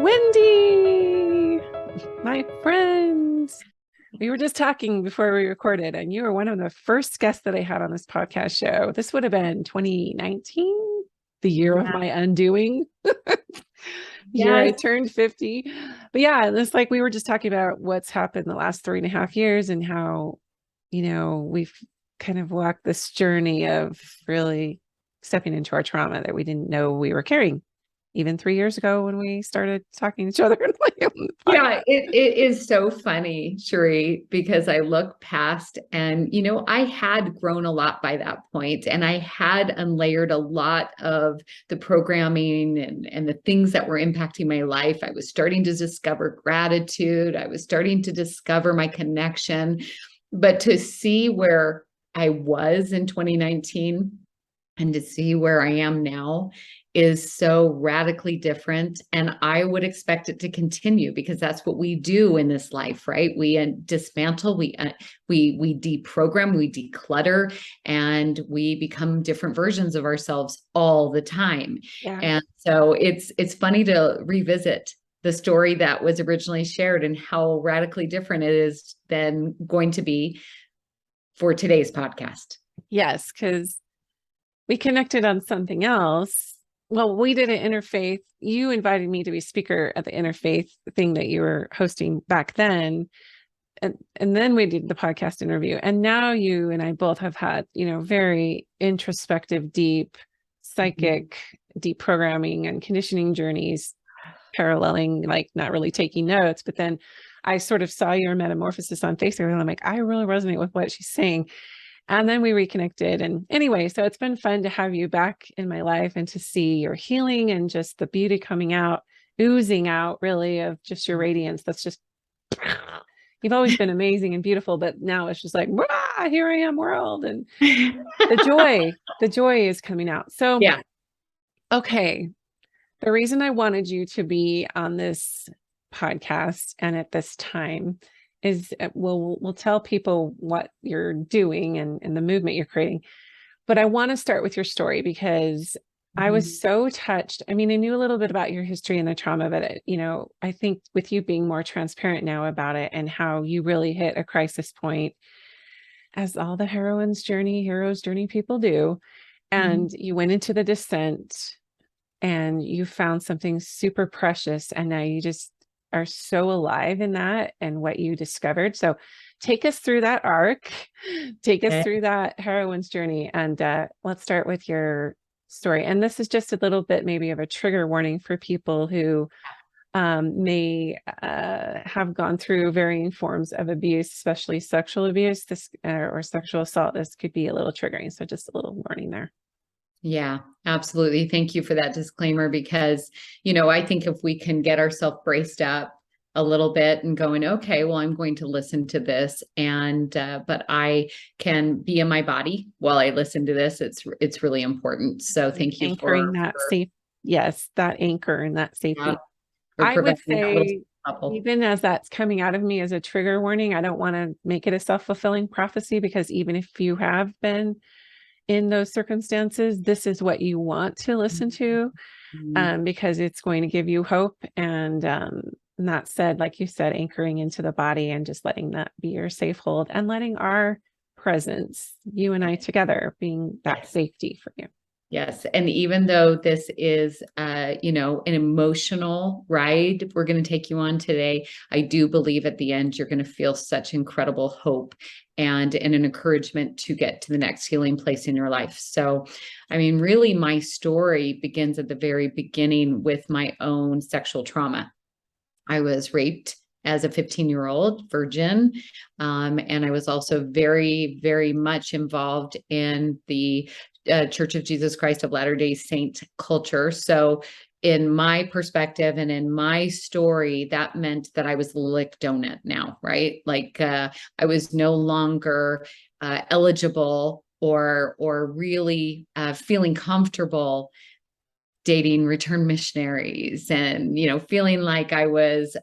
Wendy, my friend. We were just talking before we recorded, and you were one of the first guests that I had on this podcast show. This would have been 2019, the year of my undoing, year I turned 50. But yeah, it's like we were just talking about what's happened the last 3.5 years and how, we've kind of walked this journey of really stepping into our trauma that we didn't know we were carrying. Even 3 years ago when we started talking to each other. Yeah, it is so funny, Sheree, because I look past and, I had grown a lot by that point, and I had unlayered a lot of the programming and the things that were impacting my life. I was starting to discover gratitude. I was starting to discover my connection. But to see where I was in 2019 and to see where I am now is so radically different. And I would expect it to continue because that's what we do in this life, right? We dismantle, we deprogram, we declutter, and we become different versions of ourselves all the time. Yeah. And so it's funny to revisit the story that was originally shared and how radically different it is than going to be for today's podcast. Yes, because we connected on something else. Well, we did an interfaith. You invited me to be speaker at the interfaith thing that you were hosting back then. And then we did the podcast interview. And now you and I both have had, very introspective, deep, psychic, deep programming and conditioning journeys, paralleling, like not really taking notes. But then I sort of saw your metamorphosis on Facebook and I'm like, I really resonate with what she's saying. And then we reconnected. And anyway, so it's been fun to have you back in my life and to see your healing and just the beauty coming out, oozing out really of just your radiance. That's just, you've always been amazing and beautiful, but now it's just like, here I am, world. And the joy is coming out. So, yeah. Okay. The reason I wanted you to be on this podcast and at this time is we'll tell people what you're doing and the movement you're creating. But I want to start with your story because I was so touched. I mean, I knew a little bit about your history and the trauma, but I think with you being more transparent now about it and how you really hit a crisis point, as all the hero's journey people do, and you went into the descent and you found something super precious, and now you just are so alive in that and what you discovered. So take us through that arc, take us through that heroine's journey. And let's start with your story. And this is just a little bit maybe of a trigger warning for people who may have gone through varying forms of abuse, especially sexual abuse or sexual assault. This could be a little triggering. So just a little warning there. Yeah, absolutely. Thank you for that disclaimer because, I think if we can get ourselves braced up a little bit and going, okay, well, I'm going to listen to this but I can be in my body while I listen to this. It's really important. So thank you anchoring that safe. Yes, that anchor and that safety. Yeah, I would say even as that's coming out of me as a trigger warning, I don't want to make it a self-fulfilling prophecy because even if you have been in those circumstances, this is what you want to listen to because it's going to give you hope. And that said, like you said, anchoring into the body and just letting that be your safe hold and letting our presence, you and I together, being that safety for you. Yes. And even though this is, an emotional ride we're going to take you on today, I do believe at the end, you're going to feel such incredible hope and an encouragement to get to the next healing place in your life. So, I mean, really, my story begins at the very beginning with my own sexual trauma. I was raped as a 15-year-old virgin. And I was also very, very much involved in the Church of Jesus Christ of Latter-day Saint culture. So in my perspective and in my story, that meant that I was lick donut now, right? Like I was no longer eligible or really feeling comfortable dating return missionaries and, feeling like I was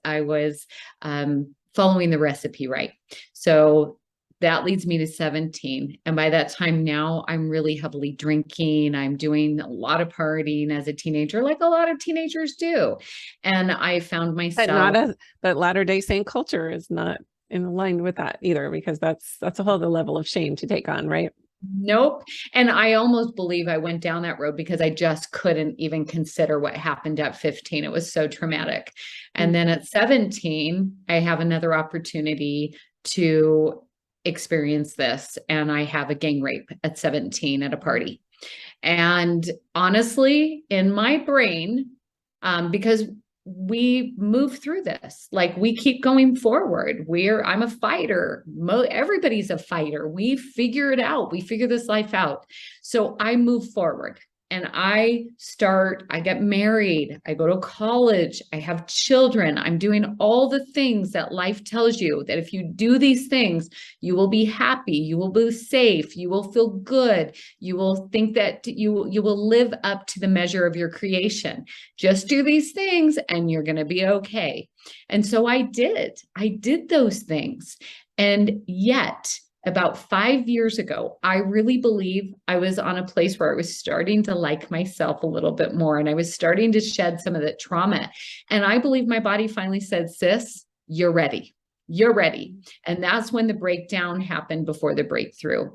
following the recipe right. So that leads me to 17. And by that time now, I'm really heavily drinking. I'm doing a lot of partying as a teenager, like a lot of teenagers do. And I found myself. But Latter-day Saint culture is not in line with that either, because that's a whole other level of shame to take on, right? Nope. And I almost believe I went down that road because I just couldn't even consider what happened at 15. It was so traumatic. And then at 17, I have another opportunity to experience this. And I have a gang rape at 17 at a party. And honestly, in my brain, because we move through this, like we keep going forward. I'm a fighter. Everybody's a fighter. We figure it out. We figure this life out. So I move forward and I get married. I go to college. I have children. I'm doing all the things that life tells you that if you do these things, you will be happy. You will be safe. You will feel good. You will think that you will live up to the measure of your creation. Just do these things and you're going to be okay. And so I did those things. And yet, about 5 years ago, I really believe I was on a place where I was starting to like myself a little bit more. And I was starting to shed some of the trauma. And I believe my body finally said, sis, you're ready. You're ready. And that's when the breakdown happened before the breakthrough.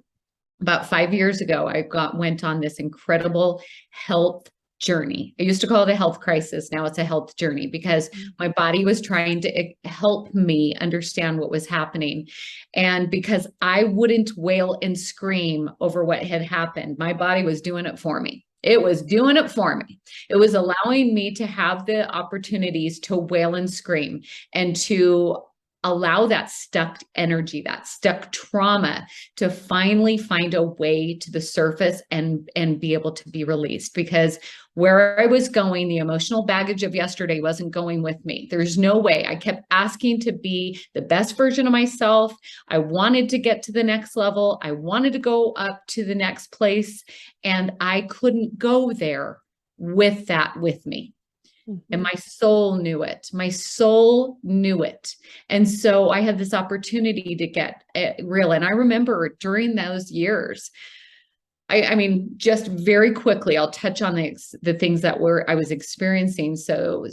About 5 years ago, I went on this incredible health journey. I used to call it a health crisis. Now it's a health journey because my body was trying to help me understand what was happening. And because I wouldn't wail and scream over what had happened, my body was doing it for me. It was doing it for me. It was allowing me to have the opportunities to wail and scream and to allow that stuck energy, that stuck trauma to finally find a way to the surface and be able to be released. Because where I was going, the emotional baggage of yesterday wasn't going with me. There's no way. I kept asking to be the best version of myself. I wanted to get to the next level. I wanted to go up to the next place. And I couldn't go there with that with me. And my soul knew it. My soul knew it. And so I had this opportunity to get real. And I remember during those years, I mean, just very quickly, I'll touch on the things that I was experiencing. So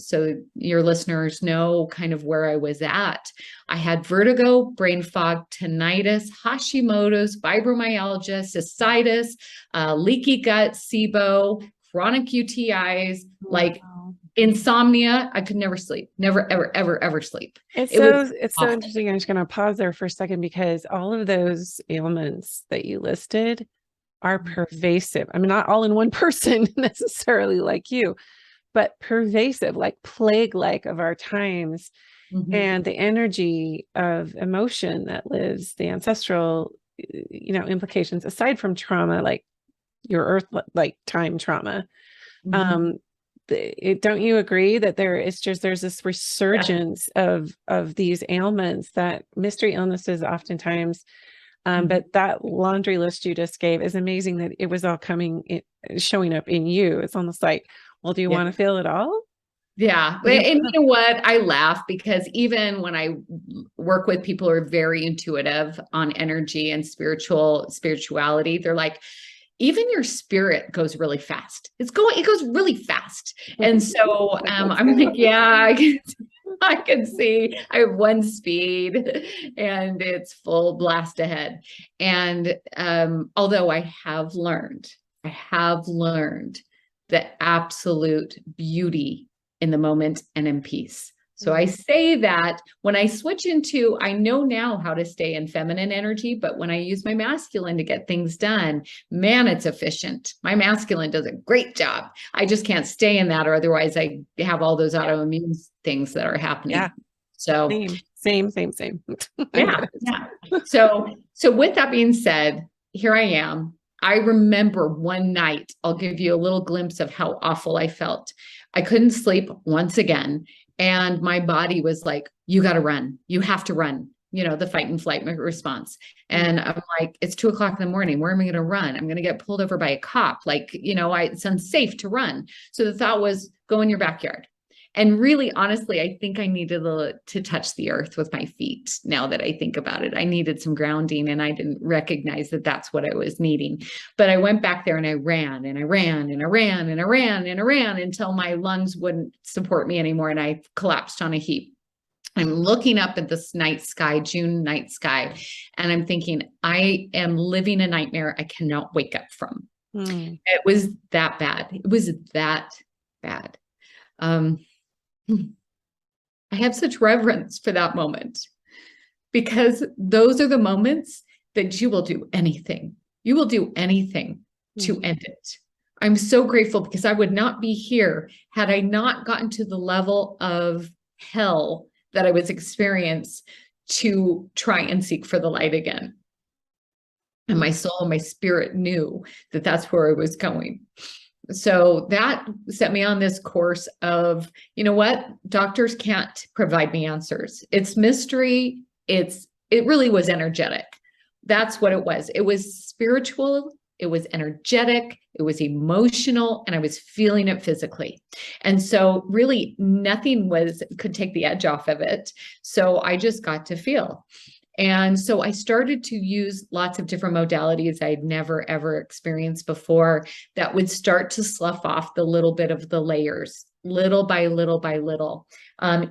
your listeners know kind of where I was at. I had vertigo, brain fog, tinnitus, Hashimoto's, fibromyalgia, cystitis, leaky gut, SIBO, chronic UTIs, like insomnia. I could never sleep, never, ever, ever, ever sleep. It's so interesting. I'm just going to pause there for a second because all of those ailments that you listed are pervasive. I mean, not all in one person necessarily like you, but pervasive, like plague-like of our times. And the energy of emotion that lives, the ancestral, implications aside from trauma, like your earth, like time trauma. Don't you agree that there's this resurgence of these ailments, that mystery illnesses oftentimes, but that laundry list you just gave is amazing that it was all showing up in you. It's almost like, well, do you want to feel it all? Yeah. And you know what? I laugh because even when I work with people who are very intuitive on energy and spirituality, they're like, even your spirit goes really fast. It goes really fast. And so I'm like, yeah, I can see I have one speed and it's full blast ahead. And although I have learned the absolute beauty in the moment and in peace. So I say that when I switch into, I know now how to stay in feminine energy, but when I use my masculine to get things done, man, it's efficient. My masculine does a great job. I just can't stay in that, or otherwise I have all those autoimmune things that are happening. Yeah. So same. Yeah. So with that being said, here I am. I remember one night, I'll give you a little glimpse of how awful I felt. I couldn't sleep once again. And my body was like, you got to run. You have to run, the fight and flight response. And I'm like, it's 2:00 in the morning. Where am I going to run? I'm going to get pulled over by a cop. Like, it's unsafe to run. So the thought was, go in your backyard. And really, honestly, I think I needed to touch the earth with my feet. Now that I think about it, I needed some grounding, and I didn't recognize that that's what I was needing. But I went back there and I ran and I ran and I ran and I ran and I ran until my lungs wouldn't support me anymore. And I collapsed on a heap. I'm looking up at this night sky, June night sky, and I'm thinking, I am living a nightmare I cannot wake up from. It was that bad. It was that bad. I have such reverence for that moment, because those are the moments that you will do anything. You will do anything to end it. I'm so grateful, because I would not be here had I not gotten to the level of hell that I was experiencing to try and seek for the light again. And my soul and my spirit knew that that's where I was going. So that set me on this course of, you know what? Doctors can't provide me answers. It's mystery. It really was energetic. That's what it was. It was spiritual. It was energetic. It was emotional, and I was feeling it physically. And so really nothing could take the edge off of it. So I just got to feel. And so I started to use lots of different modalities I'd never, ever experienced before that would start to slough off the little bit of the layers, little by little by little.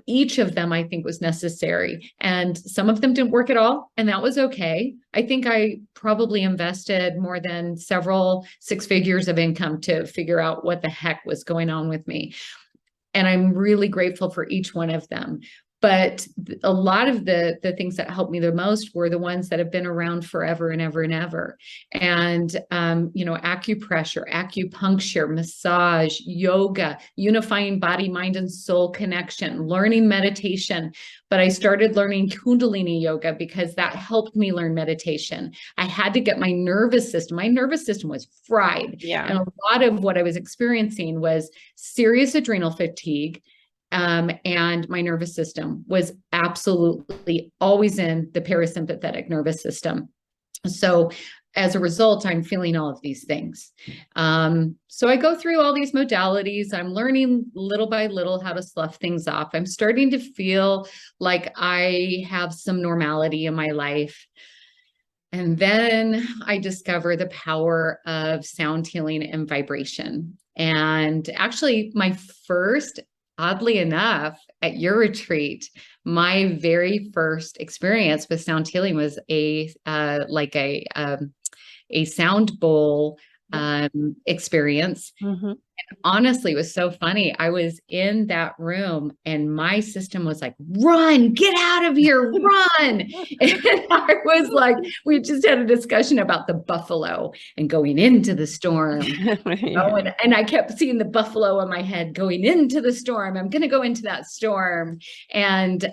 Each of them, I think, was necessary. And some of them didn't work at all, and that was okay. I think I probably invested more than several 6 figures of income to figure out what the heck was going on with me. And I'm really grateful for each one of them. But a lot of the things that helped me the most were the ones that have been around forever and ever and ever. And, acupressure, acupuncture, massage, yoga, unifying body, mind, and soul connection, learning meditation. But I started learning Kundalini yoga because that helped me learn meditation. I had to get my nervous system was fried. Yeah. And a lot of what I was experiencing was serious adrenal fatigue. And my nervous system was absolutely always in the parasympathetic nervous system. So as a result, I'm feeling all of these things. So I go through all these modalities. I'm learning little by little how to slough things off. I'm starting to feel like I have some normality in my life. And then I discover the power of sound healing and vibration. And actually, oddly enough, at your retreat, my very first experience with sound healing was a sound bowl experience. Honestly, it was so funny. I was in that room and my system was like, run, get out of here, run. And I was like, we just had a discussion about the buffalo and going into the storm. And I kept seeing the buffalo in my head going into the storm. I'm going to go into that storm. And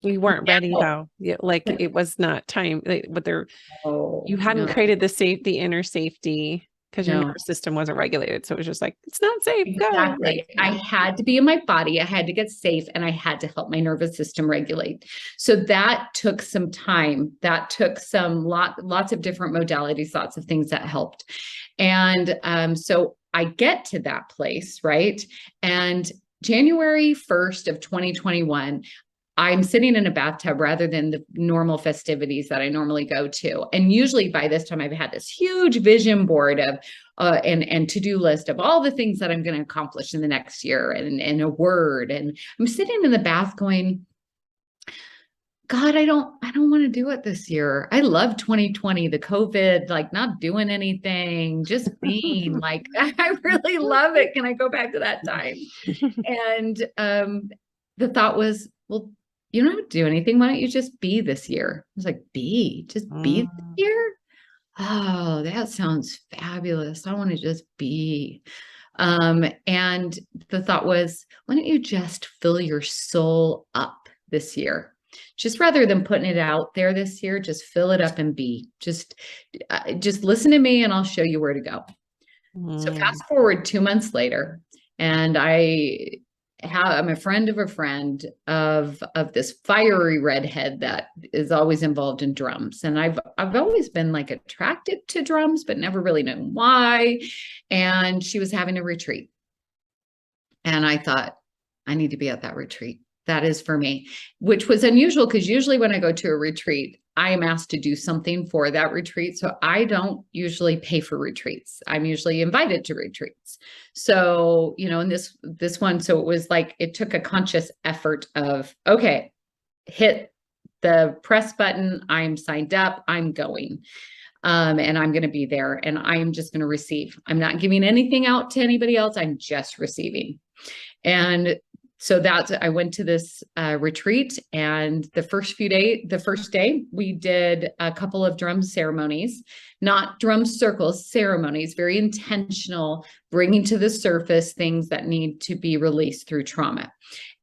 you weren't ready though. It was not time. You hadn't created the inner safety, because your nervous system wasn't regulated. So it was just like, it's not safe. Exactly. Go. I had to be in my body. I had to get safe, and I had to help my nervous system regulate. So that took some time. That took lots of different modalities, lots of things that helped. And so I get to that place, right? And January 1st of 2021, I'm sitting in a bathtub rather than the normal festivities that I normally go to. And usually by this time I've had this huge vision board of and to-do list of all the things that I'm going to accomplish in the next year and a word. And I'm sitting in the bath going, God, I don't want to do it this year. I love 2020, the COVID, like not doing anything, just being like, I really love it. Can I go back to that time? And the thought was, well, you don't have to do anything. Why don't you just be this year? I was like, just be this year? Oh, that sounds fabulous. I want to just be. And the thought was, why don't you just fill your soul up this year? Just rather than putting it out there this year, just fill it up and be. Just listen to me and I'll show you where to go. So fast forward 2 months later, and I'm a friend of a friend of this fiery redhead that is always involved in drums. And I've always been like attracted to drums, but never really known why. And she was having a retreat. And I thought, I need to be at that retreat. That is for me, which was unusual because usually when I go to a retreat, I am asked to do something for that retreat. So I don't usually pay for retreats. I'm usually invited to retreats. So, in this one, so it was like, it took a conscious effort of, okay, hit the press button. I'm signed up. I'm going. And I'm going to be there and I'm just going to receive. I'm not giving anything out to anybody else. I'm just receiving. And so I went to this retreat, and the first day we did a couple of drum ceremonies, not drum circles, ceremonies, very intentional, bringing to the surface things that need to be released through trauma.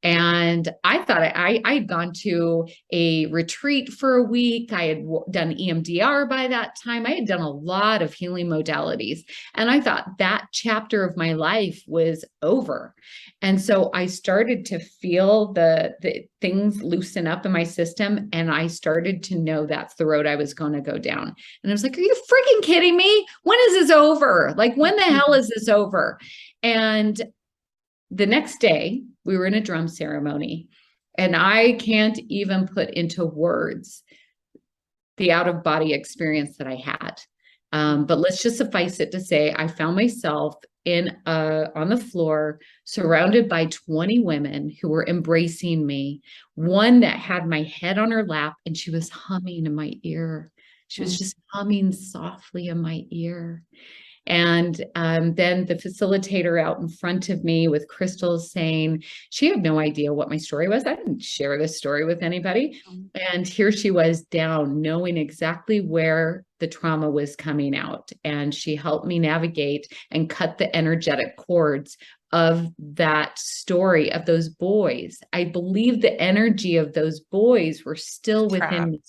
And I thought I'd gone to a retreat for a week. I had done EMDR by that time. I had done a lot of healing modalities. And I thought that chapter of my life was over. And so I started to feel the things loosen up in my system. And I started to know that's the road I was going to go down. And I was like, are you freaking kidding me? When is this over? Like, when the hell is this over? And the next day, we were in a drum ceremony, and I can't even put into words the out-of-body experience that I had. But let's just suffice it to say, I found myself on the floor, surrounded by 20 women who were embracing me. One that had my head on her lap, and she was humming in my ear. She was just humming softly in my ear. And then the facilitator out in front of me with crystals saying, she had no idea what my story was. I didn't share this story with anybody. And here she was down, knowing exactly where the trauma was coming out. And she helped me navigate and cut the energetic cords of that story of those boys. I believe the energy of those boys were still within me.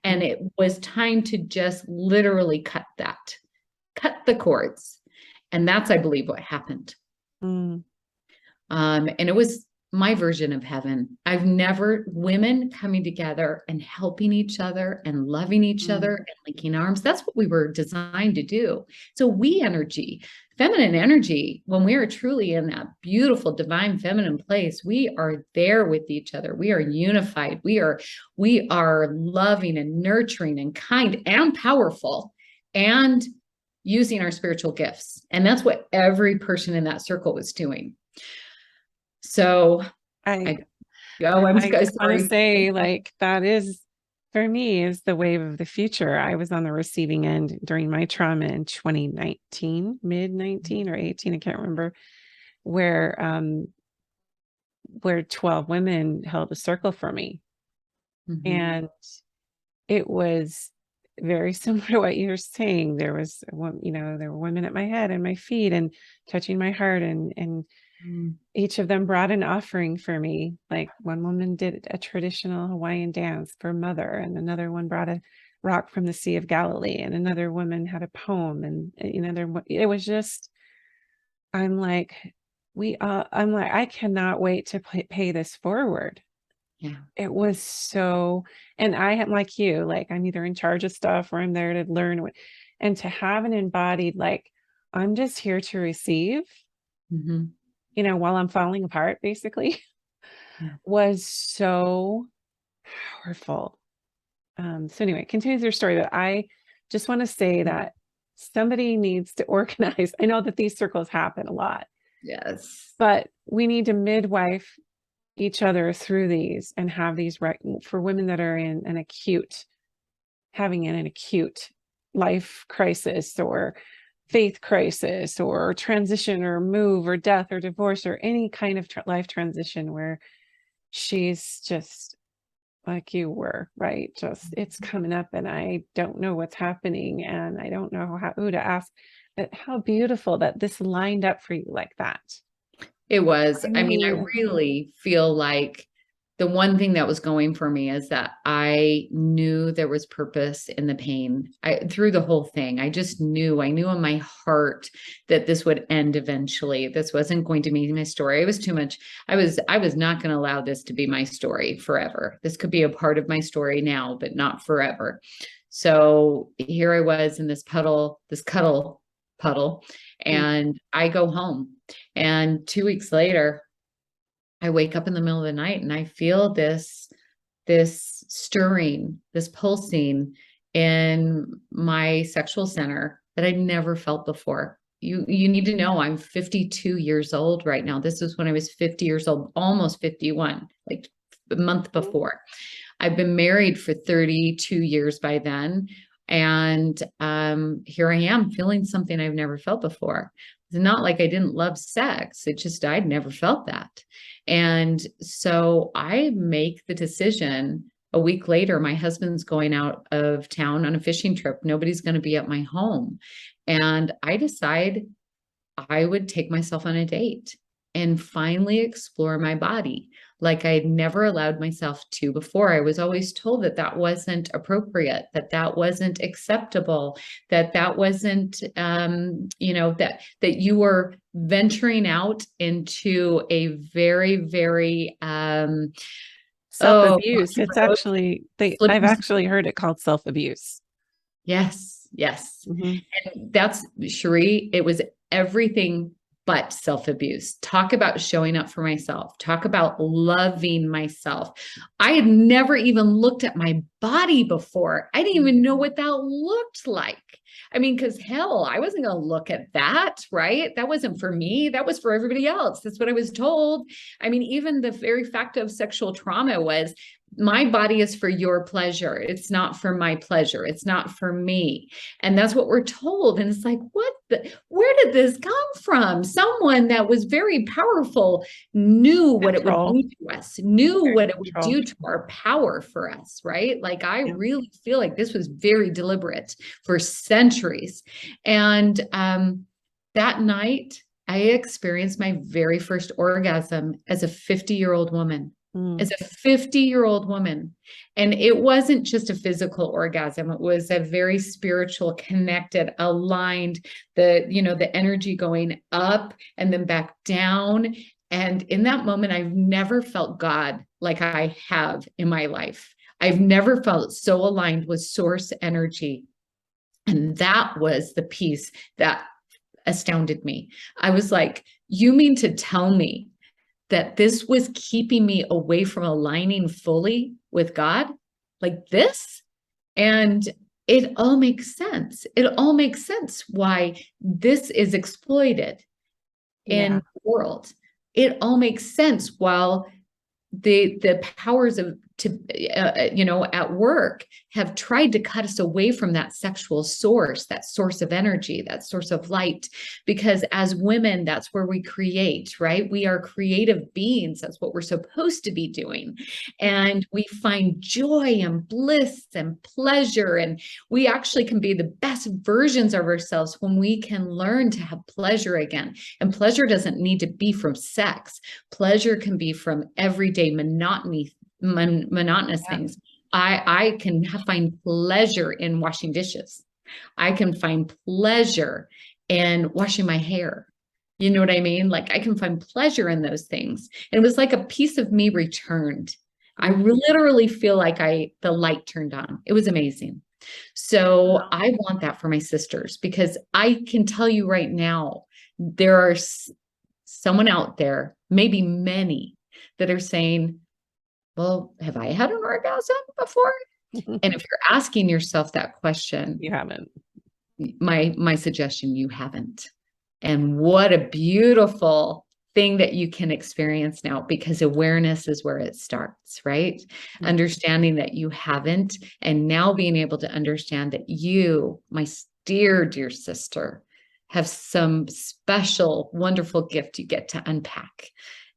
And it was time to just literally cut the cords. And that's, I believe, what happened. And it was my version of heaven. Women coming together and helping each other and loving each other and linking arms. That's what we were designed to do. So feminine energy, when we are truly in that beautiful divine feminine place, we are there with each other. We are unified. We are loving and nurturing and kind and powerful, and using our spiritual gifts. And that's what every person in that circle was doing. So I just want to say, like, that is, for me, is the wave of the future. I was on the receiving end during my trauma in 2019, mid 19 or 18, I can't remember, where 12 women held a circle for me. And it was very similar to what you're saying. There was one, there were women at my head and my feet and touching my heart, and each of them brought an offering for me. Like, one woman did a traditional Hawaiian dance for Mother, and another one brought a rock from the Sea of Galilee, and another woman had a poem, and it was just, I'm like, I cannot wait to pay this forward. Yeah. It was so, and I am like you, like, I'm either in charge of stuff or I'm there to learn, and to have an embodied, like, I'm just here to receive, while I'm falling apart, basically, was so powerful. So anyway, continues your story, but I just want to say that somebody needs to organize. I know that these circles happen a lot. Yes. But we need to midwife each other through these, and have these for women that are in having an acute life crisis or faith crisis or transition or move or death or divorce or any kind of life transition, where she's just like you were, right? Just, it's coming up and I don't know what's happening and I don't know who to ask. But how beautiful that this lined up for you like that. It was. I mean, I really feel like the one thing that was going for me is that I knew there was purpose in the pain. Through the whole thing, I knew in my heart that this would end eventually. This wasn't going to be my story. It was too much. I was not going to allow this to be my story forever. This could be a part of my story now, but not forever. So here I was in this cuddle puddle, Mm. and I go home. And 2 weeks later, I wake up in the middle of the night and I feel this stirring, this pulsing in my sexual center that I never felt before. You need to know I'm 52 years old right now. This is when I was 50 years old, almost 51, like a month before. I've been married for 32 years by then. And here I am feeling something I've never felt before. It's not like I didn't love sex. It just, I'd never felt that. And so I make the decision. A week later, my husband's going out of town on a fishing trip. Nobody's going to be at my home. And I decide I would take myself on a date and finally explore my body like I'd never allowed myself to before. I was always told that that wasn't appropriate, that that wasn't acceptable, that that wasn't, that you were venturing out into a very, very, Self-abuse. It's actually, I've slippery. actually heard it called self-abuse. Yes, yes. Mm-hmm. And that's, Cherie, it was everything but self-abuse. Talk about showing up for myself. Talk about loving myself. I had never even looked at my body before. I didn't even know what that looked like. I mean, because hell, I wasn't going to look at that, right? That wasn't for me. That was for everybody else. That's what I was told. I mean, even the very fact of sexual trauma was, my body is for your pleasure. It's not for my pleasure. It's not for me. And that's what we're told. And it's like, where did this come from? Someone that was very powerful knew what it would do to us, knew what it would do to our power for us, right? Like, I really feel like this was very deliberate for centuries. And that night, I experienced my very first orgasm as a 50-year-old woman. As a 50-year-old woman. And it wasn't just a physical orgasm. It was a very spiritual, connected, aligned, the energy going up and then back down. And in that moment, I've never felt God like I have in my life. I've never felt so aligned with source energy. And that was the piece that astounded me. I was like, you mean to tell me that this was keeping me away from aligning fully with God like this? And it all makes sense. It all makes sense why this is exploited in the world. It all makes sense while the powers of at work have tried to cut us away from that sexual source, that source of energy, that source of light, because as women, that's where we create, right? We are creative beings. That's what we're supposed to be doing. And we find joy and bliss and pleasure. And we actually can be the best versions of ourselves when we can learn to have pleasure again. And pleasure doesn't need to be from sex. Pleasure can be from everyday monotonous things. I can find pleasure in washing dishes. I can find pleasure in washing my hair. You know what I mean? Like, I can find pleasure in those things. And it was like a piece of me returned. I literally feel like the light turned on. It was amazing. So I want that for my sisters, because I can tell you right now, there are someone out there, maybe many, that are saying, well, have I had an orgasm before? And if you're asking yourself that question, you haven't. My suggestion, you haven't. And what a beautiful thing that you can experience now, because awareness is where it starts, right? Understanding that you haven't, and now being able to understand that you, my dear, dear sister, have some special, wonderful gift you get to unpack.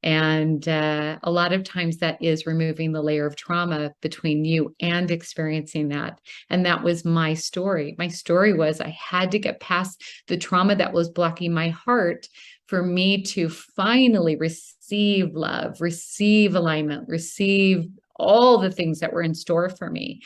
And a lot of times that is removing the layer of trauma between you and experiencing that. And that was my story. My story was, I had to get past the trauma that was blocking my heart for me to finally receive love, receive alignment, receive all the things that were in store for me.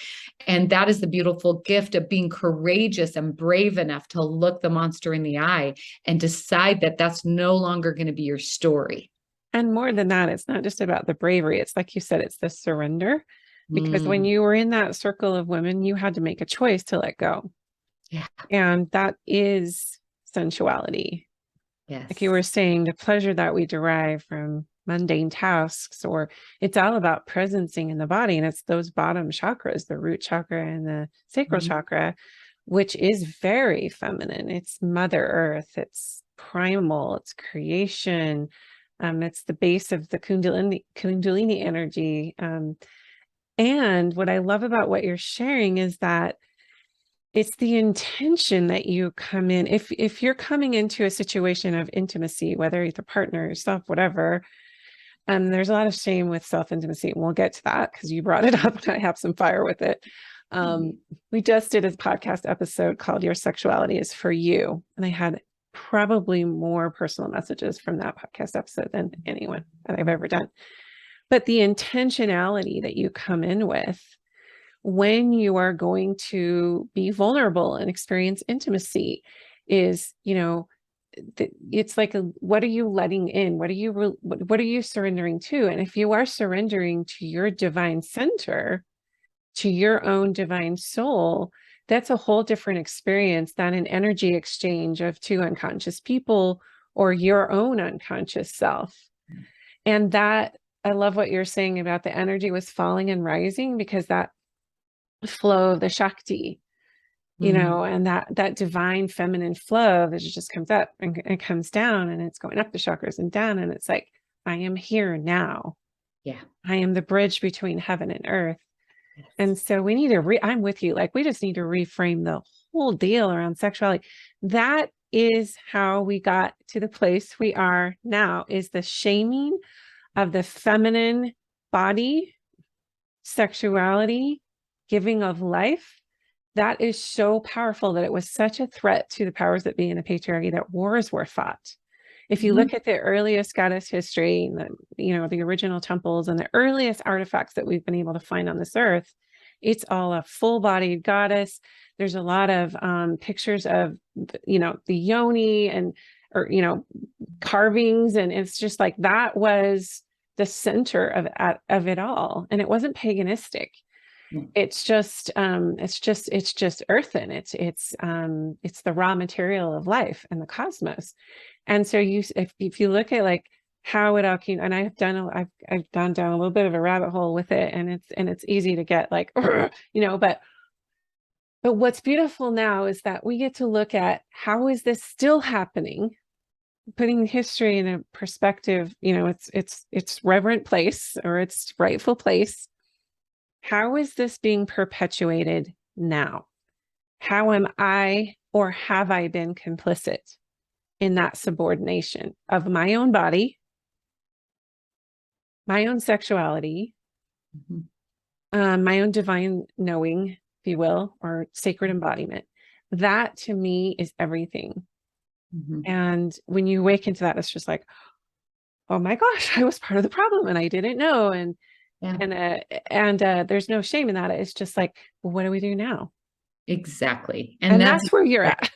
And that is the beautiful gift of being courageous and brave enough to look the monster in the eye and decide that that's no longer going to be your story. And more than that, it's not just about the bravery. It's like you said, it's the surrender. Because when you were in that circle of women, you had to make a choice to let go. Yeah. And that is sensuality. Yes. Like you were saying, the pleasure that we derive from mundane tasks, or it's all about presencing in the body. And it's those bottom chakras, the root chakra and the sacral chakra, which is very feminine. It's Mother Earth, it's primal, it's creation. It's the base of the Kundalini energy. And what I love about what you're sharing is that it's the intention that you come in. If you're coming into a situation of intimacy, whether it's a partner, yourself, whatever, there's a lot of shame with self-intimacy. And we'll get to that because you brought it up and I have some fire with it. We just did a podcast episode called Your Sexuality is for You. And I had probably more personal messages from that podcast episode than anyone that I've ever done. But the intentionality that you come in with when you are going to be vulnerable and experience intimacy is, it's like, what are you letting in? What are you surrendering to? And if you are surrendering to your divine center, to your own divine soul, that's a whole different experience than an energy exchange of two unconscious people or your own unconscious self. And that, I love what you're saying about the energy was falling and rising, because that flow of the Shakti, and that divine feminine flow that just comes up and it comes down, and it's going up the chakras and down. And it's like, I am here now. Yeah. I am the bridge between heaven and earth. Yes. And so we need to I'm with you. Like, we just need to reframe the whole deal around sexuality. That is how we got to the place we are now, is the shaming of the feminine body, sexuality, giving of life. That is so powerful that it was such a threat to the powers that be in the patriarchy that wars were fought. If you look at the earliest goddess history, the original temples and the earliest artifacts that we've been able to find on this earth, it's all a full-bodied goddess. There's a lot of pictures of, the yoni or carvings. And it's just like, that was the center of it all. And it wasn't paganistic. It's just earthen. It's the raw material of life and the cosmos. And so if you look at like how it all came, and I've gone down a little bit of a rabbit hole with it, and it's easy to get like, but what's beautiful now is that we get to look at, how is this still happening? Putting history in a perspective, its reverent place, or its rightful place. How is this being perpetuated now? How am I, or have I been complicit in that subordination of my own body, my own sexuality, my own divine knowing, if you will, or sacred embodiment? That to me is everything. And when you wake into that, it's just like, oh my gosh, I was part of the problem and I didn't know. And there's no shame in that. It's just like, well, what do we do now? Exactly. And that's where you're at.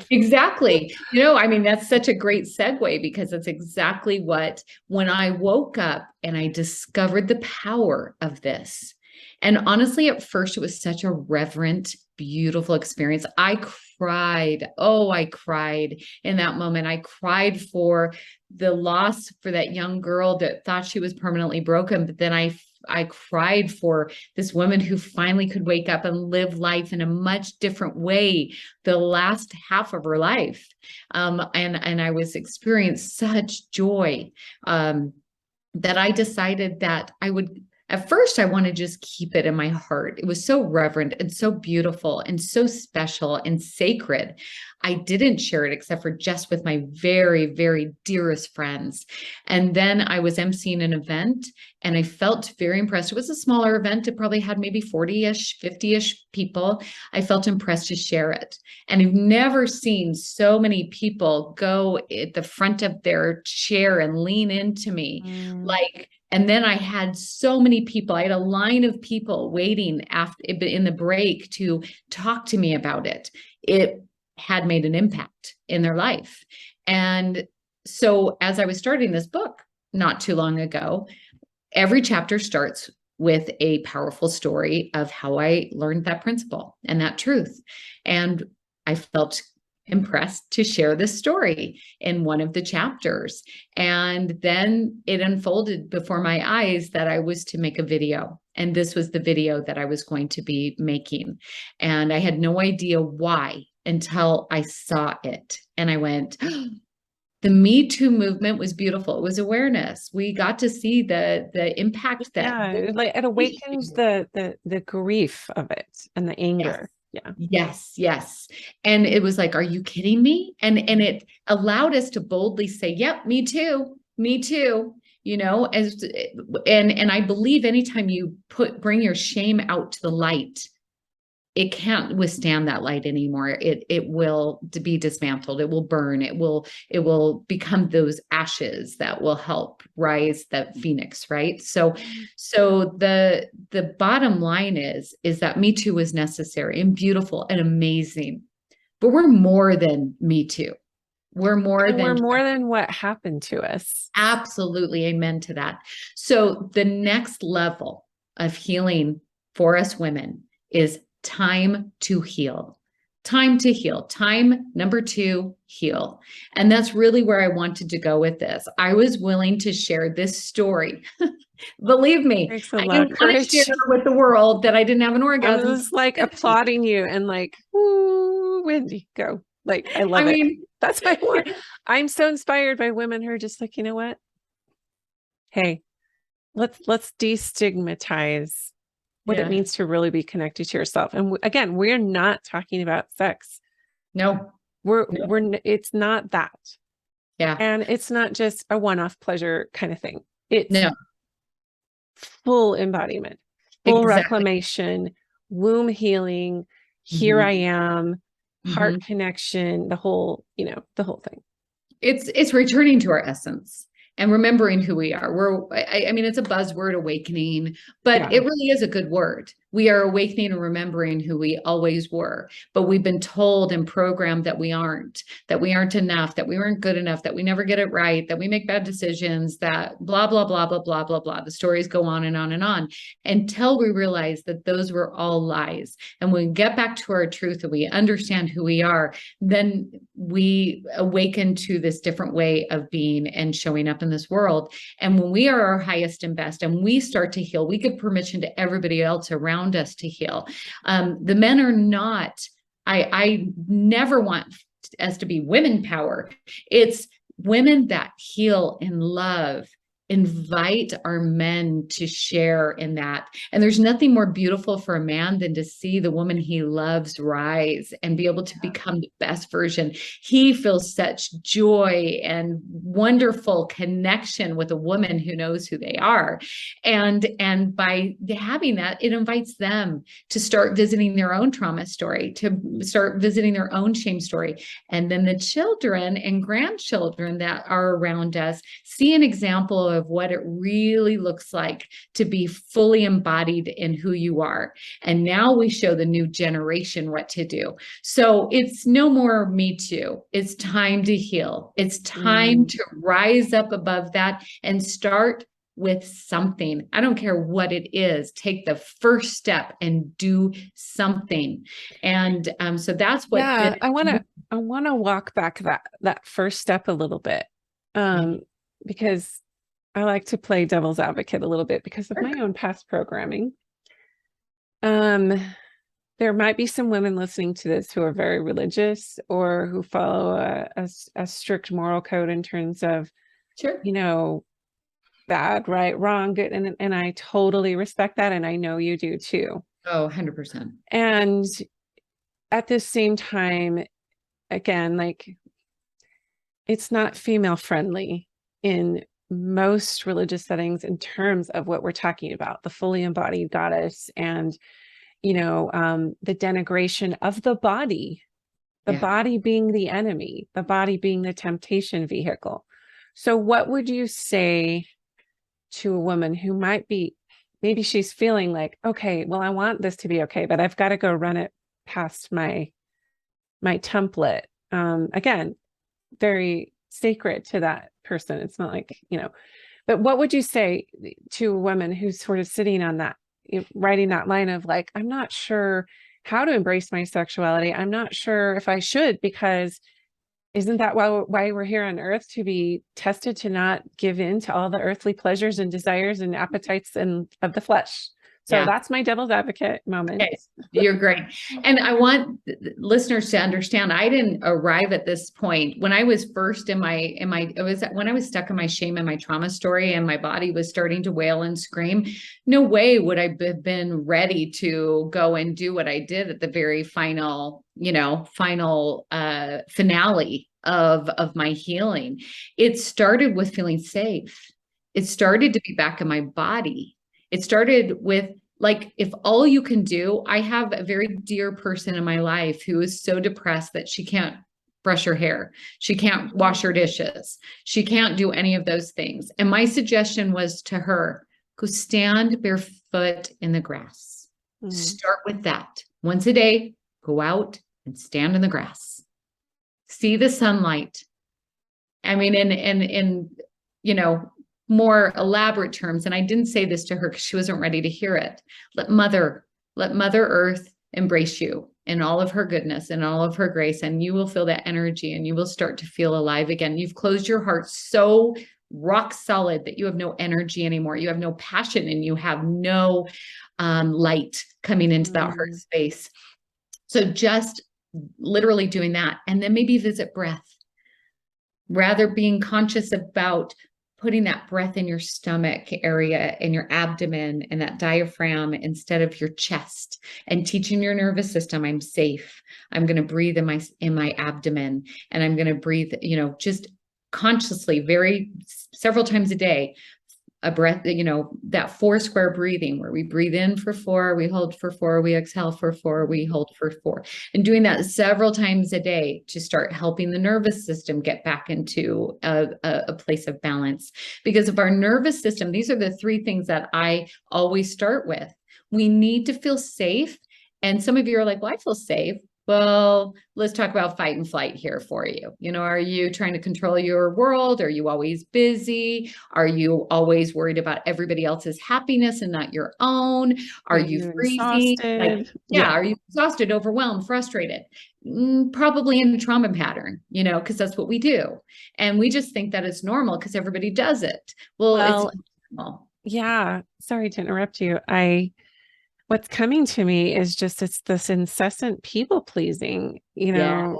Exactly. That's such a great segue, because it's exactly what, when I woke up and I discovered the power of this. And honestly, at first it was such a reverent, beautiful experience. I cried. Oh, I cried in that moment. I cried for the loss for that young girl that thought she was permanently broken. But then I cried for this woman who finally could wake up and live life in a much different way the last half of her life. And I was experiencing such joy that I decided that I would. At first, I want to just keep it in my heart. It was so reverent and so beautiful and so special and sacred. I didn't share it except for just with my very, very dearest friends. And then I was emceeing an event and I felt very impressed. It was a smaller event. It probably had maybe 40-ish, 50-ish people. I felt impressed to share it. And I've never seen so many people go at the front of their chair and lean into me. And then I had so many people. I had a line of people waiting in the break to talk to me about it. It had made an impact in their life. And so as I was starting this book not too long ago, every chapter starts with a powerful story of how I learned that principle and that truth. And I felt impressed to share this story in one of the chapters. And then it unfolded before my eyes that I was to make a video. And this was the video that I was going to be making. And I had no idea why until I saw it. And I went, the Me Too movement was beautiful. It was awareness. We got to see the impact that Like it awakens the grief of it and the anger. Yeah. Yes, yes. And it was like, are you kidding me? And it allowed us to boldly say, yep, me too. Me too. And I believe anytime you bring your shame out to the light, it can't withstand that light anymore. It will be dismantled. It will burn. It will become those ashes that will help rise that phoenix, right? So the bottom line is that Me Too was necessary and beautiful and amazing, but we're more than Me Too. We're more than what happened to us. Absolutely, amen to that. So the next level of healing for us women is time to heal. Time to heal. Time number 2, heal. And that's really where I wanted to go with this. I was willing to share this story. Believe me, I didn't want to share with the world that I didn't have an orgasm. I was like applauding you and like, ooh, Wendy, go. Like, I love it. That's my one. I'm so inspired by women who are just like, you know what? Hey, let's destigmatize what it means to really be connected to yourself. And again, we're not talking about sex. No, it's not that. Yeah. And it's not just a one-off pleasure kind of thing. It's full embodiment, full reclamation, womb healing. Here I am, heart connection, the whole thing. It's returning to our essence and remembering who we are. I mean, it's a buzzword, awakening, but it really is a good word. We are awakening and remembering who we always were, but we've been told and programmed that we aren't enough, that we weren't good enough, that we never get it right, that we make bad decisions, that blah, blah, blah, blah, blah, blah, blah. The stories go on and on and on until we realize that those were all lies. And when we get back to our truth and we understand who we are, then we awaken to this different way of being and showing up in this world. And when we are our highest and best and we start to heal, we give permission to everybody else around us to heal. The men are not, I never want us to be women power. It's women that heal in love. Invite our men to share in that. And there's nothing more beautiful for a man than to see the woman he loves rise and be able to become the best version. He feels such joy and wonderful connection with a woman who knows who they are. And by having that, it invites them to start visiting their own trauma story, to start visiting their own shame story. And then the children and grandchildren that are around us see an example of what it really looks like to be fully embodied in who you are. And now we show the new generation what to do. So it's no more Me Too. It's time to heal. It's time to rise up above that and start with something. I don't care what it is. Take the first step and do something. And so that's what I want to walk back that first step a little bit. Because I like to play devil's advocate a little bit because of my own past programming. There might be some women listening to this who are very religious or who follow a strict moral code in terms of, bad, right, wrong, good. And I totally respect that. And I know you do too. Oh, 100%. And at the same time, again, like it's not female friendly in most religious settings in terms of what we're talking about, the fully embodied goddess and, the denigration of the body being the enemy, the body being the temptation vehicle. So what would you say to a woman who maybe she's feeling like, okay, well, I want this to be okay, but I've got to go run it past my template. Again, very sacred to that person. It's not like, but what would you say to a woman who's sort of sitting on that, writing that line of like, I'm not sure how to embrace my sexuality. I'm not sure if I should, because isn't that why we're here on earth, to be tested, to not give in to all the earthly pleasures and desires and appetites and of the flesh? So Yeah. that's my devil's advocate moment. Okay. You're great. And I want listeners to understand, I didn't arrive at this point when I was first when I was stuck in my shame and my trauma story, and my body was starting to wail and scream. No way would I have been ready to go and do what I did at the very final finale of my healing. It started with feeling safe. It started to be back in my body. It started with, like, if all you can do, I have a very dear person in my life who is so depressed that she can't brush her hair. She can't wash her dishes. She can't do any of those things. And my suggestion was to her, go stand barefoot in the grass. Start with that. Once a day, go out and stand in the grass. See the sunlight. I mean, in more elaborate terms, and I didn't say this to her because she wasn't ready to hear it. Let Mother Earth embrace you in all of her goodness and all of her grace, and you will feel that energy, and you will start to feel alive again. You've closed your heart so rock solid that you have no energy anymore. You have no passion, and you have no light coming into that heart space. So just literally doing that, and then maybe visit breath. Rather being conscious about putting that breath in your stomach area, in your abdomen, and that diaphragm instead of your chest, and teaching your nervous system, I'm safe. I'm going to breathe in my abdomen, and I'm going to breathe, just consciously, several times a day, a breath, that 4 square breathing, where we breathe in for 4, we hold for 4, we exhale for 4, we hold for 4, and doing that several times a day to start helping the nervous system get back into a place of balance. Because of our nervous system, these are the 3 things that I always start with. We need to feel safe. And some of you are like, well, I feel safe. Well, let's talk about fight and flight here for you. Are you trying to control your world? Are you always busy? Are you always worried about everybody else's happiness and not your own? Are you freezing? Exhausted? Are you exhausted, overwhelmed, frustrated? Probably in a trauma pattern, because that's what we do. And we just think that it's normal because everybody does it. Well, it's normal. Yeah. Sorry to interrupt you. What's coming to me is just, it's this incessant people pleasing, Yes.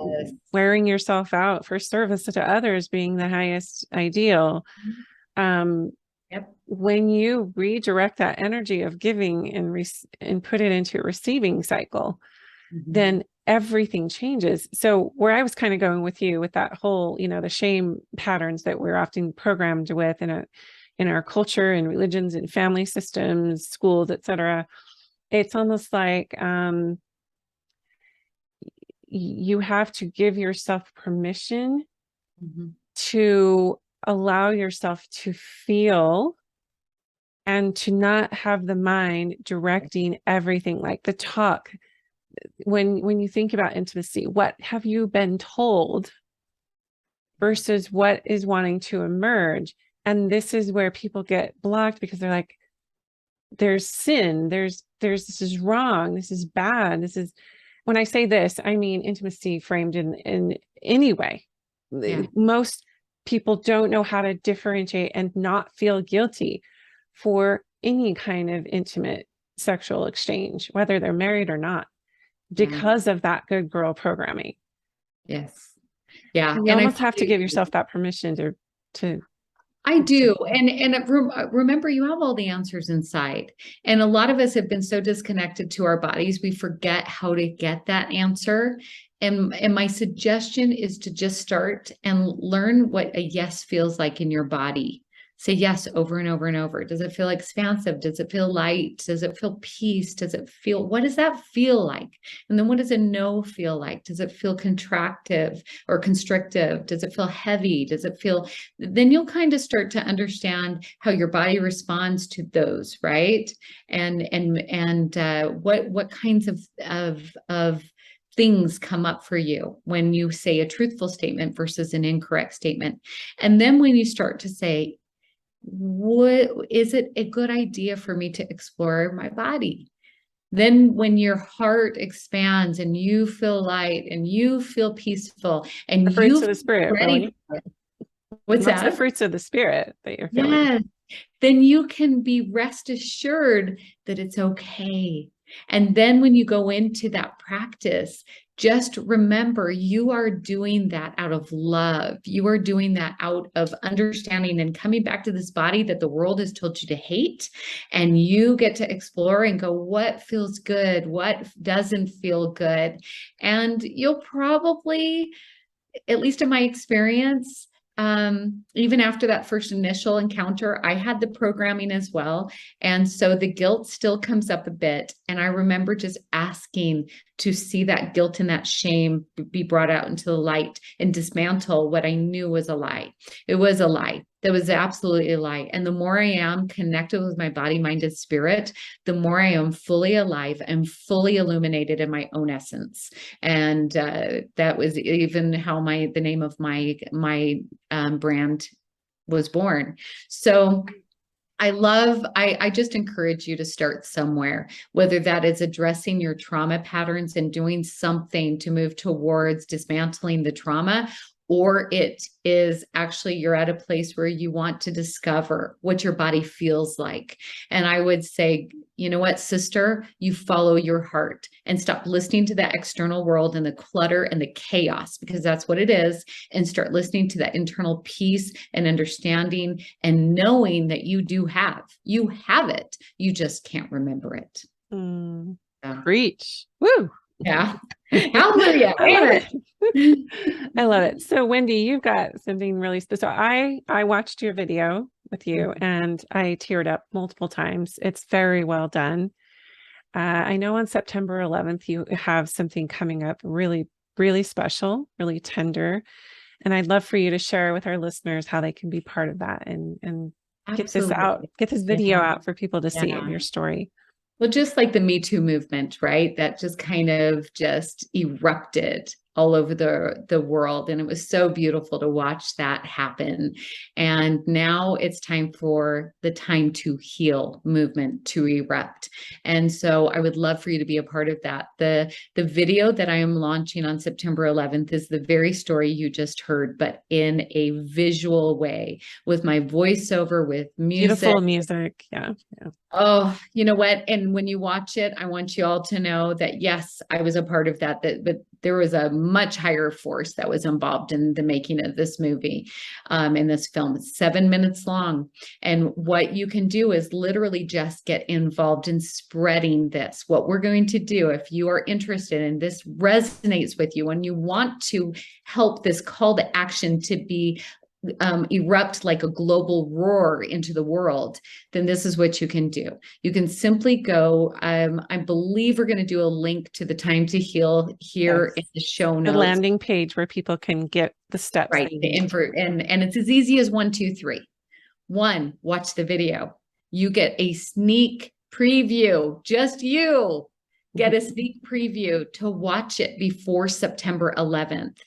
wearing yourself out for service to others being the highest ideal. Yep. When you redirect that energy of giving and put it into a receiving cycle, then everything changes. So where I was kind of going with you with that whole, the shame patterns that we're often programmed with in our culture and religions and family systems, schools, etc. It's almost like you have to give yourself permission to allow yourself to feel, and to not have the mind directing everything, like the talk. When you think about intimacy, what have you been told versus what is wanting to emerge? And this is where people get blocked, because they're like, there's sin, there's this is wrong, this is bad, this is, when I say this, I mean intimacy framed in any way. Most people don't know how to differentiate and not feel guilty for any kind of intimate sexual exchange, whether they're married or not, because of that good girl programming. Yes. Yeah. And you almost have to give yourself that permission to I do. And remember, you have all the answers inside. And a lot of us have been so disconnected to our bodies, we forget how to get that answer. And my suggestion is to just start and learn what a yes feels like in your body. Say yes over and over and over. Does it feel expansive? Does it feel light? Does it feel peace? What does that feel like? And then what does a no feel like? Does it feel contractive or constrictive? Does it feel heavy? Then you'll kind of start to understand how your body responds to those, right? And what kinds of things come up for you when you say a truthful statement versus an incorrect statement. And then when you start to say, what is it a good idea for me to explore my body? Then when your heart expands and you feel light and you feel peaceful and The fruits you of the feel spirit, ready really. for it. What's That's the that? fruits of the spirit that you're feeling. Yes. Then you can be rest assured that it's okay. And then when you go into that practice, just remember you are doing that out of love. You are doing that out of understanding and coming back to this body that the world has told you to hate. And you get to explore and go, what feels good? What doesn't feel good? And you'll probably, at least in my experience, even after that first initial encounter, I had the programming as well. And so the guilt still comes up a bit. And I remember just asking to see that guilt and that shame be brought out into the light and dismantle what I knew was a lie. It was a lie. That was absolutely a lie. And the more I am connected with my body, mind, and spirit, the more I am fully alive and fully illuminated in my own essence. And that was even how the name of my brand was born. So I just encourage you to start somewhere, whether that is addressing your trauma patterns and doing something to move towards dismantling the trauma, or it is actually you're at a place where you want to discover what your body feels like. And I would say, you know what, sister, you follow your heart and stop listening to that external world and the clutter and the chaos, because that's what it is, and start listening to that internal peace and understanding and knowing that you have it. You just can't remember it. Mm. Yeah. Preach. Woo. Yeah. Hallelujah. I love it. I love it. So Wendy, you've got something really special. I watched your video with you and I teared up multiple times. It's very well done. I know on September 11th, you have something coming up really, really special, really tender. And I'd love for you to share with our listeners how they can be part of that and get this out, get this video out for people to see of your story. Well, just like the Me Too movement, right? That just kind of just erupted all over the world. And it was so beautiful to watch that happen. And now it's time for the Time to Heal movement to erupt. And so I would love for you to be a part of that. The video that I am launching on September 11th is the very story you just heard, but in a visual way, with my voiceover, with music. Beautiful music. Yeah. Oh, you know what? And when you watch it, I want you all to know that, yes, I was a part of that, but there was a much higher force that was involved in the making of this movie, in this film. It's 7 minutes long. And what you can do is literally just get involved in spreading this. What we're going to do, if you are interested and this resonates with you and you want to help this call to action to be erupt like a global roar into the world, then this is what you can do. You can simply go, I believe we're going to do a link to the Time to Heal here in the show notes. The landing page where people can get the steps. Right. And it's as easy as 1, 2, 3. 1, watch the video. You get a sneak preview, just you get a sneak preview to watch it before September 11th.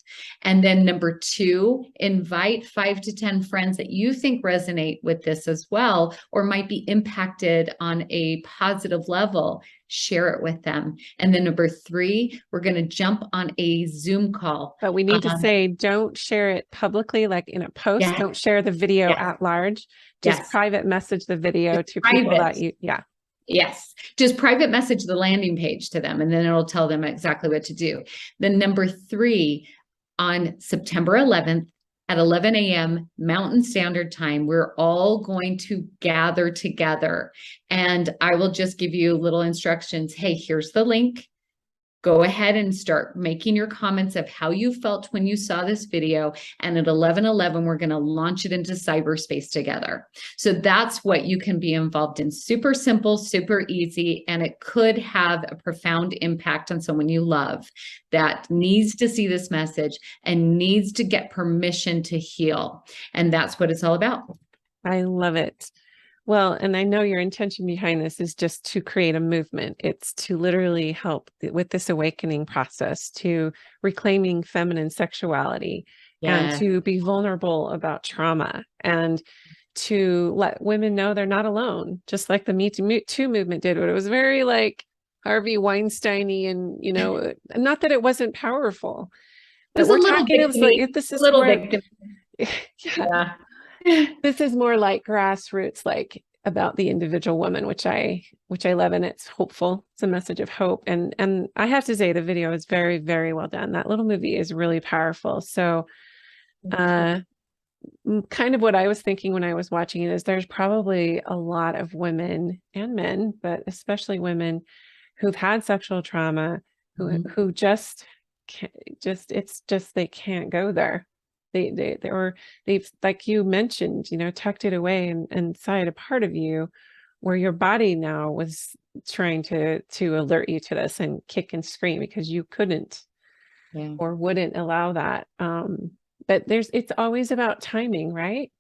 And then number 2, invite 5 to 10 friends that you think resonate with this as well, or might be impacted on a positive level. Share it with them. And then number 3, we're going to jump on a Zoom call. But we need to say, don't share it publicly, like in a post. Yes. Don't share the video at large. Just private message the video to people that you, Yes, just private message the landing page to them, and then it'll tell them exactly what to do. Then number 3, on September 11th at 11 a.m. Mountain Standard Time, we're all going to gather together. And I will just give you little instructions. Hey, here's the link. Go ahead and start making your comments of how you felt when you saw this video. And at 11:11, we're going to launch it into cyberspace together. So that's what you can be involved in. Super simple, super easy, and it could have a profound impact on someone you love that needs to see this message and needs to get permission to heal. And that's what it's all about. I love it. Well, and I know your intention behind this is just to create a movement. It's to literally help with this awakening process, to reclaiming feminine sexuality and to be vulnerable about trauma and to let women know they're not alone, just like the Me Too movement did. But it was very like, Harvey Weinstein-y, and not that it wasn't powerful, It was but a we're little talking, it was like, victim-y, this a is little more, victim. yeah, Yeah. this is more like grassroots, like about the individual woman, which I love, and it's hopeful. It's a message of hope. And I have to say the video is very, very well done. That little movie is really powerful. So kind of what I was thinking when I was watching it is there's probably a lot of women and men, but especially women who've had sexual trauma, who just can't, it's just they can't go there. Or they've, like you mentioned, tucked it away inside a part of you where your body now was trying to alert you to this and kick and scream because you couldn't or wouldn't allow that. But it's always about timing, right?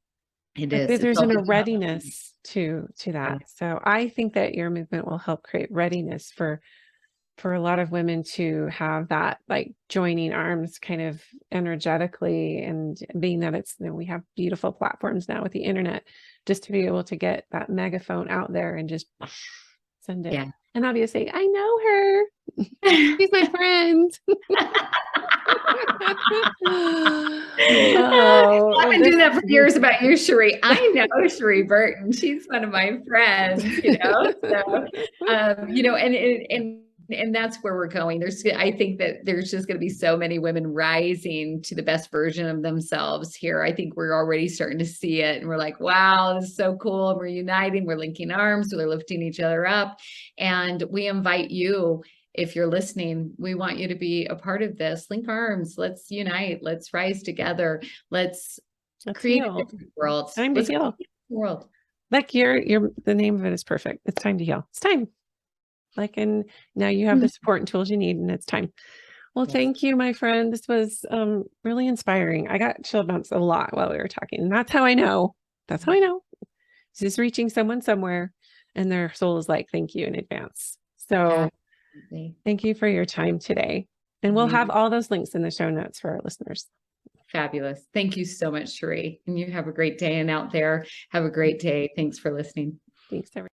It Like is. It's there's always a about timing. readiness to that. So I think that your movement will help create readiness for a lot of women to have that, like, joining arms kind of energetically, and being that it's, we have beautiful platforms now with the internet, just to be able to get that megaphone out there and just send it. Yeah. And obviously I know her. She's my friend. I've been doing that for years about you, Cherie. I know Cherie Burton. She's one of my friends, So, and that's where we're going. I think that there's just going to be so many women rising to the best version of themselves here. I think we're already starting to see it, and we're like, wow, this is so cool. And we're uniting, we're linking arms, we're lifting each other up. And we invite you, if you're listening, we want you to be a part of this. Link arms. Let's unite. Let's rise together. Let's create heal. a different world. Time to heal. World. Like the name of it is perfect. It's time to heal. It's time. Like, and now you have the support and tools you need, and it's time. Well, thank you, my friend. This was really inspiring. I got chill bumps a lot while we were talking. And that's how I know. That's how I know. This is reaching someone somewhere, and their soul is like, thank you in advance. So thank you for your time today. And we'll have all those links in the show notes for our listeners. Fabulous. Thank you so much, Cherie. And you have a great day. And out there, have a great day. Thanks for listening. Thanks, everyone.